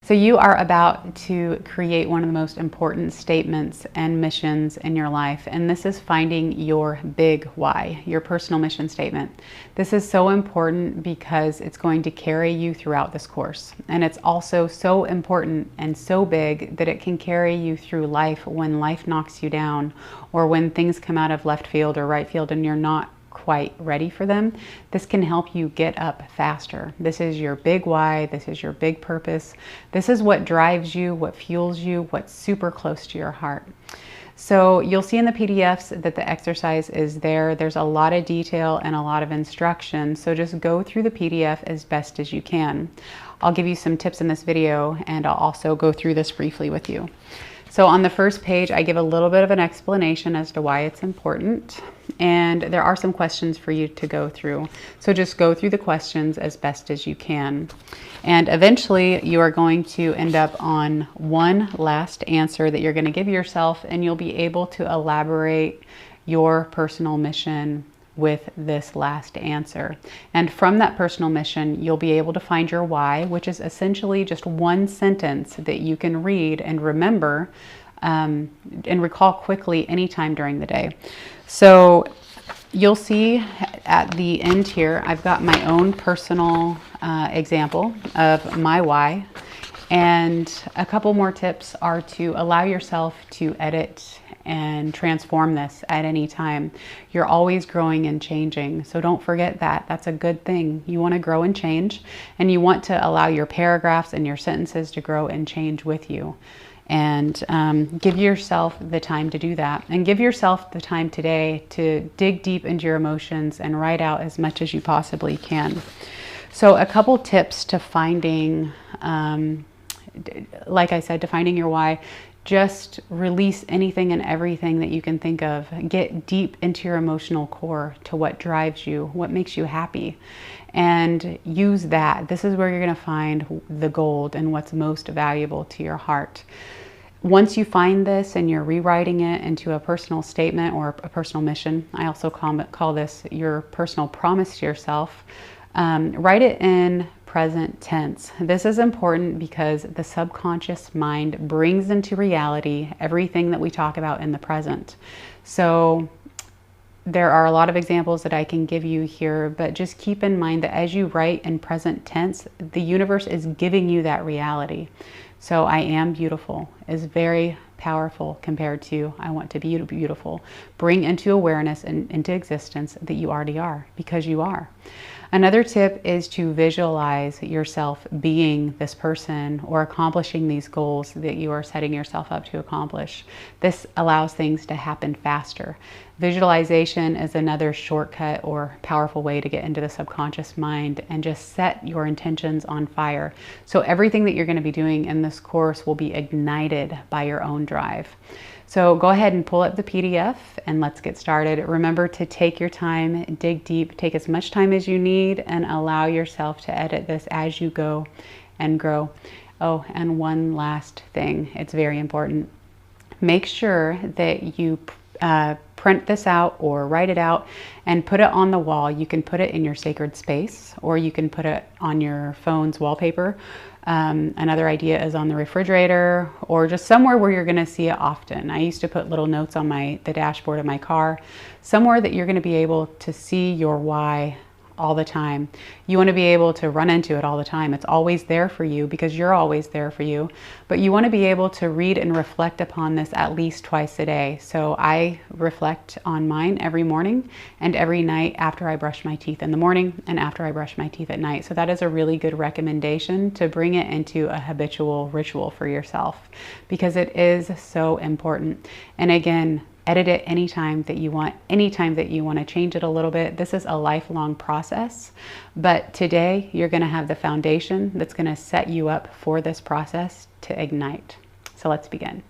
So you are about to create one of the most important statements and missions in your life, and this is finding your big why, your personal mission statement. This is so important because it's going to carry you throughout this course, and it's also so important and so big that it can carry you through life when life knocks you down, or when things come out of left field or right field and you're not quite ready for them. This can help you get up faster. This is your big why. This is your big purpose. This is what drives you, what fuels you, what's super close to your heart. So you'll see in the PDFs that the exercise is there. There's a lot of detail and a lot of instruction. So just go through the PDF as best as you can. I'll give you some tips in this video, and I'll also go through this briefly with you. So on the first page, I give a little bit of an explanation as to why it's important. And there are some questions for you to go through. So just go through the questions as best as you can. And eventually you are going to end up on one last answer that you're going to give yourself, and you'll be able to elaborate your personal mission with this last answer. And from that personal mission, you'll be able to find your why, which is essentially just one sentence that you can read and remember and recall quickly anytime during the day. So you'll see at the end here, I've got my own personal example of my why. And a couple more tips are to allow yourself to edit and transform this at any time. You're always growing and changing, so don't forget that. That's a good thing. You want to grow and change, and you want to allow your paragraphs and your sentences to grow and change with you. And give yourself the time to do that, and give yourself the time today to dig deep into your emotions and write out as much as you possibly can. So a couple tips to finding, like I said, to finding your why. Just release anything and everything that you can think of. Get deep into your emotional core, to what drives you, what makes you happy, and use that. This is where you're going to find the gold and what's most valuable to your heart. Once you find this and you're rewriting it into a personal statement or a personal mission, I also call this your personal promise to yourself, write it in present tense. This is important because the subconscious mind brings into reality everything that we talk about in the present. So there are a lot of examples that I can give you here, but just keep in mind that as you write in present tense, the universe is giving you that reality. So I am beautiful is very powerful compared to I want to be beautiful. Bring into awareness and into existence that you already are, because you are. Another tip is to visualize yourself being this person or accomplishing these goals that you are setting yourself up to accomplish. This allows things to happen faster. Visualization is another shortcut or powerful way to get into the subconscious mind and just set your intentions on fire. So everything that you're going to be doing in this course will be ignited by your own drive. So go ahead and pull up the PDF and let's get started. Remember to take your time, dig deep, take as much time as you need, and allow yourself to edit this as you go and grow. Oh, and one last thing, it's very important. Make sure that you print this out or write it out and put it on the wall. You can put it in your sacred space, or you can put it on your phone's wallpaper. Another idea is on the refrigerator, or just somewhere where you're going to see it often. I used to put little notes on the dashboard of my car, somewhere that you're going to be able to see your why all the time. You want to be able to run into it all the time. It's always there for you because you're always there for you. But you want to be able to read and reflect upon this at least twice a day. So I reflect on mine every morning and every night after I brush my teeth in the morning and after I brush my teeth at night. So that is a really good recommendation to bring it into a habitual ritual for yourself, because it is so important. And again, edit it anytime that you want to change it a little bit. This is a lifelong process, but today you're going to have the foundation that's going to set you up for this process to ignite. So let's begin.